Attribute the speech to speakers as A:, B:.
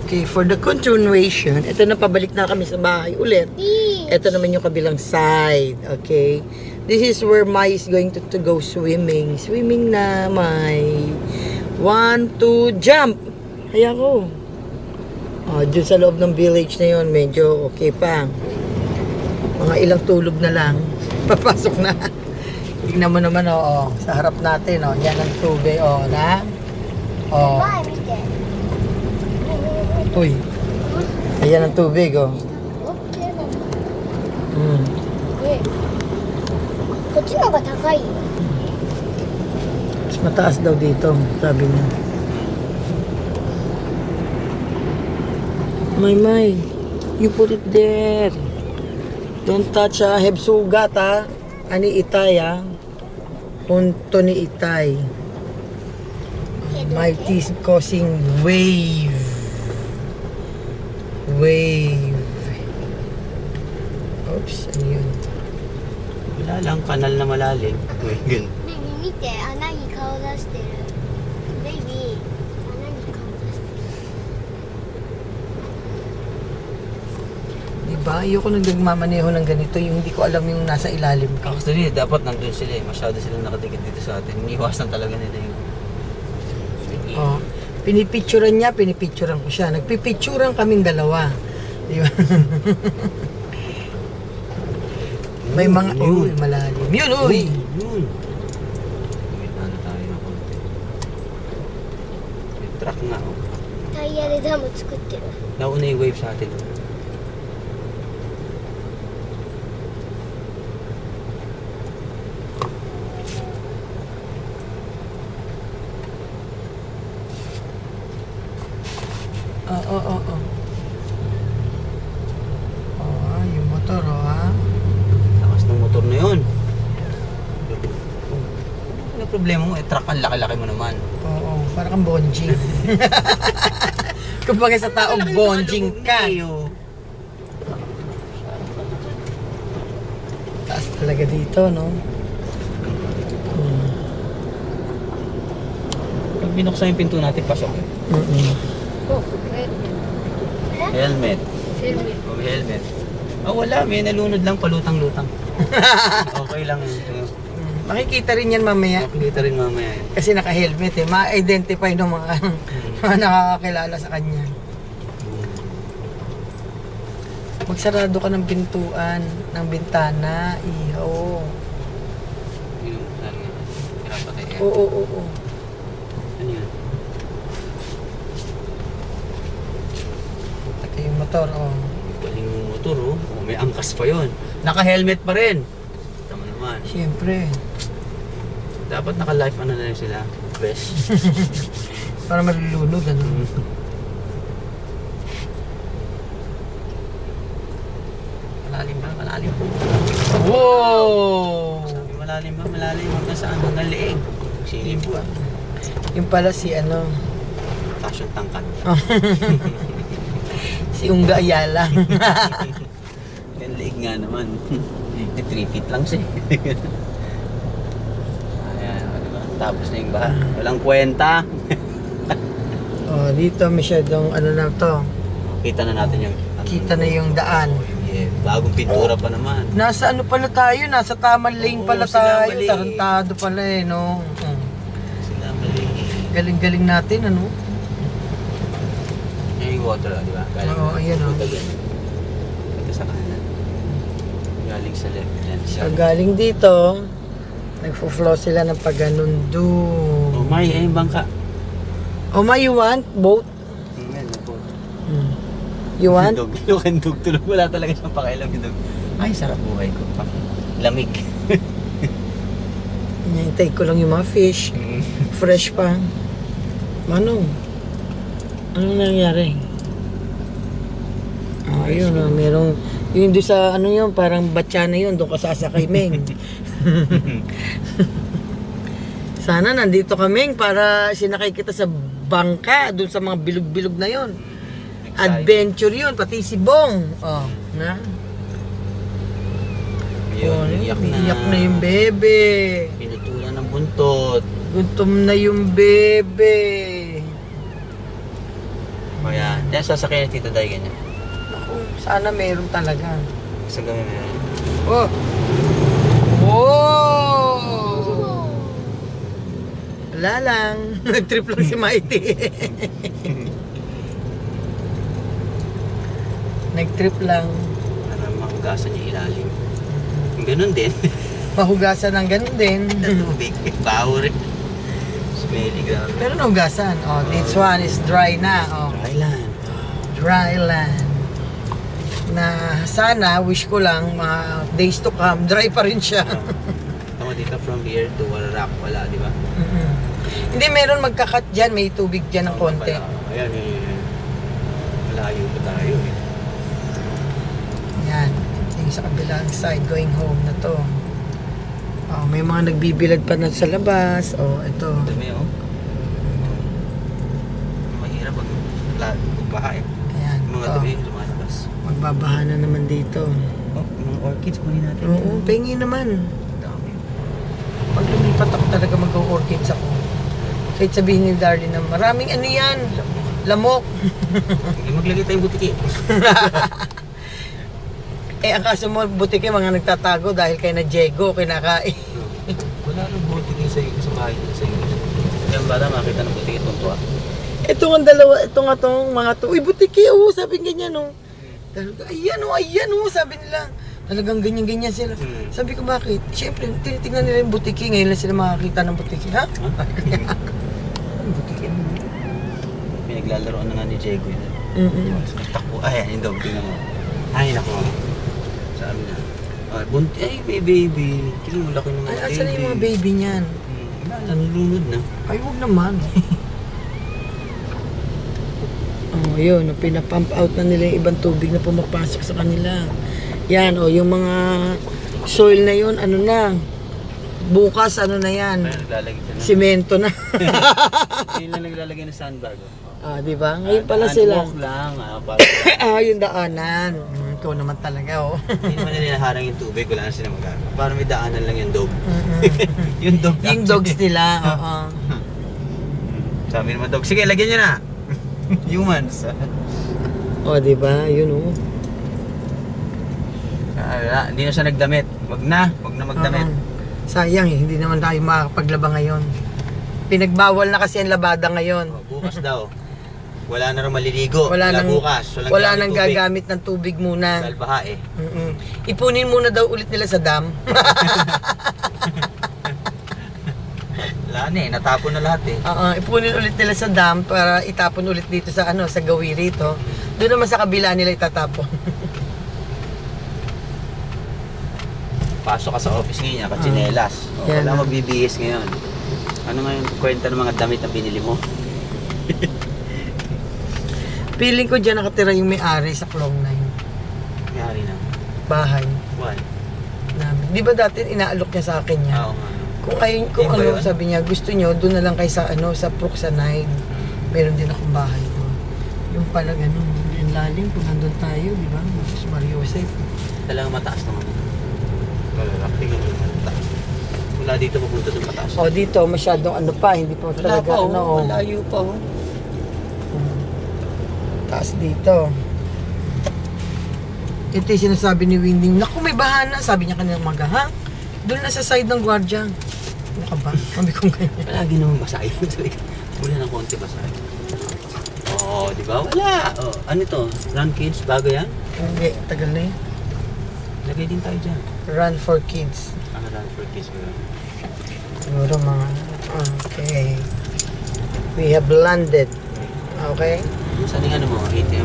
A: Okay, for the continuation, ito na, pabalik na kami sa bahay ulit. Ito naman yung kabilang side. Okay. This is where Mai is going to go swimming. Swimming na, Mai. 1, 2, jump! Kaya ko. Oh, dun sa loob ng village na yun, medyo okay pa. Mga ilang tulog na lang. Papasok na. Tingnan mo naman, oh, sa harap natin, oh. Yan ang tubig, oh, na. Oh. Uy. Ayan ang tubig, oh. Mas mataas daw dito, sabi niya. May, you put it there. Don't touch, ha. Hebsugat, ha. Ani itay, ha. Punto ni itay. Mighty is causing wave. Oops, ano yun?
B: Wala lang, kanal na malalim. Uy, ganun.
A: Diba? Ayoko nang nagmamaneho ng ganito, yung hindi ko alam yung nasa ilalim ko.
B: Actually, dapat nandun sila eh. Masyado silang nakatikit dito sa atin. Iniiwasan talaga nila yung...
A: Oh, pinipicturan niya, pinipicturan ko siya. Nagpipicturan kaming dalawa. Di ba? May mga... Uy, malalim. Yun, uy!
B: Yun! Gumita na tayo ng konti. May truck nga, oh. Nauna yung wave sa atin.
A: Oo. Oh, yung motor, oh, ha?
B: Lakas ng motor na yun. Ano problema mo? Truck ang laki-laki mo naman.
A: Oo, parang kang bonjing. Kumbaga sa taong bonjing ka. Taas talaga dito, no?
B: Pag binuksan yung pinto natin, pasok eh. Helmet. Helmet. Wala. May nalunod lang, palutang-lutang. Okay lang yun.
A: Makikita rin yan mamaya.
B: Makikita rin mamaya.
A: Kasi naka-helmet eh. Ma-identify ng mga nakakakilala sa kanya. Magsarado ka ng pintuan, ng bintana, iho. Oo.
B: Ano yun?
A: Ito yung motor, oh.
B: Galing yung motor, oh. May angkas pa yun. Naka-helmet pa rin. Tama naman.
A: Siyempre.
B: Dapat naka-life ano na rin sila. Best.
A: Para malulunod, ano?
B: Malalim ba? Malalim po.
A: Wow!
B: Sabi malalim ba? Malalim hanggang saan? Hanggang leeg. Silip po.
A: Yung pala si ano?
B: Taas yung tangkat.
A: Si Unga Ayala.
B: Yung leeg nga naman. 3 feet lang siya. Ayan, diba? Tapos na yung baha. Walang kwenta.
A: Oh, dito masyadong ano na to.
B: Kita na natin yung...
A: Kita na yung daan.
B: Yeah, bagong pintura pa naman.
A: Nasa ano pala tayo? Nasa tamang lane pala
B: sila
A: tayo.
B: mali.
A: Tarantado pala eh, no?
B: Sila mali.
A: Galing-galing natin, ano?
B: Yung water, di ba?
A: Oo, ayun, oh.
B: Ito sa kanan. Galing sa left. Yan.
A: So, galing dito, nagfo-flow sila ng pag-ganun doon.
B: Oh, may bangka.
A: Oh, may you want? Boat?
B: Ayan, po.
A: You want?
B: Yung tulog. Wala talaga siyang pakailam yung dog. Ay, sarap buhay ko. Lamig.
A: Hintay ko lang yung mga fish. Fresh pa. Manong? Anong nangyari? Oh, ayun, oh, merong... Yung doon sa ano yun, parang batya na yun, doon ka sasakay, Meng. Sana nandito ka, Meng, para sinakay kita sa bangka, doon sa mga bilog-bilog na yun. Adventure yun, pati si Bong. Oh, na?
B: Yun,
A: iyak na yung bebe.
B: Pinutulan ng buntot.
A: Gutom na yung bebe.
B: O yan. Yan, sasakyan ni Tito Day ganyan.
A: Naku, sana meron talaga.
B: Gusto gawin mo yan.
A: Oh! Wow! Wala lang. Nag-trip lang si Mighty. Nag-trip lang.
B: Para mahugasan yung ilalim. Ganun din.
A: Mahugasan ng ganun din.
B: Tubig. Baho rin. Smelly, grabe.
A: Pero nahugasan. Oh, this one is dry na. Oh.
B: Thailand.
A: Dry land. Na sana, wish ko lang, mga days to come, dry pa rin siya.
B: Tama dito from here to Wararak, wala, di ba?
A: Hindi, meron magkakat dyan, may tubig dyan ng konti.
B: Ayan, malayo pa tayo eh.
A: Yan, yung sa kabilang side, going home na to. Oh, may mga nagbibilad pa na sa labas. Oh, ito.
B: Dami oh. Mahirap pag baha eh.
A: Ayan,
B: Mga
A: ito.
B: dami lumalabas.
A: Magbabaha na naman dito.
B: Oh, mga orchids kunin natin.
A: Oo, pengi naman.
B: Dami.
A: Pag lumipat ako talaga mag-orchids ako. Kahit sabihin ni Darlene na maraming ano yan, lamok.
B: Hindi maglagay tayong butiki.
A: Eh, ang kaso mo, butiki mga nagtatago dahil kay na Diego, kinakain.
B: Wala nang butiki sa bahay nila sa iyo. Yung bata makita ng butiki tuntua.
A: Ito ang dalawa, ito nga tong mga to. Uy, butiki, oh, sabi ganyan, oh. Talaga, ayan, oh, sabi nila. Talagang ganyan-ganyan sila. Sabi ko, bakit? Siyempre, tinitingnan nila yung butiki. Ngayon lang sila makakita ng butiki, ha?
B: Butiki ano? Pinaglalaroan na nga ni Diego yun. Nagtakbo. Ay, yung dog. Tingnan mo. Ay, naku. Sabi na. Bunti. Ay, baby. Tingnan mo, laki ng mga
A: Ay, asan na yung mga baby niyan?
B: Nanulunod na.
A: Ay, huwag naman. Oh, yun. Pinapump out na nila yung ibang tubig na pumapasok sa kanila. Yan, oh, yung mga soil na yun, ano na. Bukas, ano na yan.
B: Ay, naglalagay ka na.
A: Simento na.
B: Sino lang naglalagay ng sandbag?
A: Ah, di ba? Ngayon pala sila.
B: Walk lang.
A: Yung daanan. Ikaw naman talaga, oh.
B: Hindi naman nila naharang yung tubig. Wala na sila magagawa. Para may daanan lang yung dog. Yung dog.
A: Yung dogs nila, oo.
B: Sabi naman dog, sige, lagyan nyo na. Humans.
A: Oh, di ba? Yun, oh.
B: Hindi na siya nagdamit. Wag na magdamit.
A: Sayang eh, hindi naman tayo makakapaglaba ngayon. Pinagbawal na kasi ang labada ngayon.
B: Bukas daw. Wala na rin maliligo.
A: Wala nang,
B: bukas.
A: wala nang gagamit ng tubig muna.
B: Dahil baha eh.
A: Ipunin muna daw ulit nila sa dam.
B: Wala na eh, natapon na lahat eh.
A: Ipunin ulit nila sa dam para itapon ulit dito sa sa gawi rito. Doon naman sa kabila nila itatapon.
B: Pasok ka sa office ngayon, katsinelas. Wala magbibihis ngayon. Ano nga yung kwenta ng mga damit na binili mo?
A: Feeling ko dyan nakatira yung may-ari sa Clong 9.
B: May-ari na.
A: Bahay.
B: Why?
A: Namin. Di ba dati inaalok niya sa akin yan?
B: Oo nga.
A: Kung ano sabi niya, gusto niyo, doon na lang kayo sa sa Proxa 9. Meron din akong bahay doon. Yung pala ganun, yung lalim kung nandun tayo, di ba? Mas Mario Jose.
B: Talagang mataas naman. Tingnan mo mataas. Mula dito papunta sa mataas.
A: Oh, dito masyadong ano pa, hindi pa talaga ano.
B: Malayo pa oh.
A: Taas dito. Ito yung sinasabi ni Winding, naku may bahana, sabi niya kanina umaga, ha? Doon na sa side ng gwardiya. Ano ka ba? Sabi kong ganyan.
B: Palagi naman basahin. Wala ng konti basahin. Oh, di ba? Wala. Oh, ano to? Run Kids, bago yan?
A: Hindi, tagal na yun.
B: Lagay din tayo dyan.
A: Run for Kids.
B: Run for Kids.
A: Siguro mga, okay. We have landed. Okay?
B: Saan yung ano mo? ATM